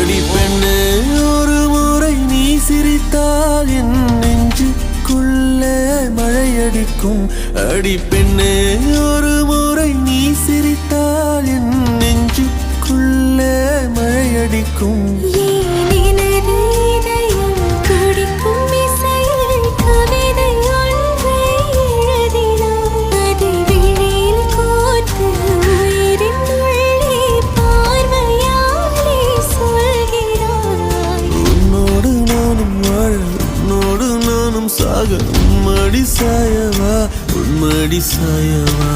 அடி பெண்ணே ஒரு முறை நீ சிரித்தால் என் நெஞ்சுக்குள்ளே மழையடிக்கும் அடி பெண்ணே ஒரு முறை நீ சிரித்தால் என் நெஞ்சுக்குள்ளே மழையடிக்கும் சாக உம்மடி சாயவா உன்மடி சாயவா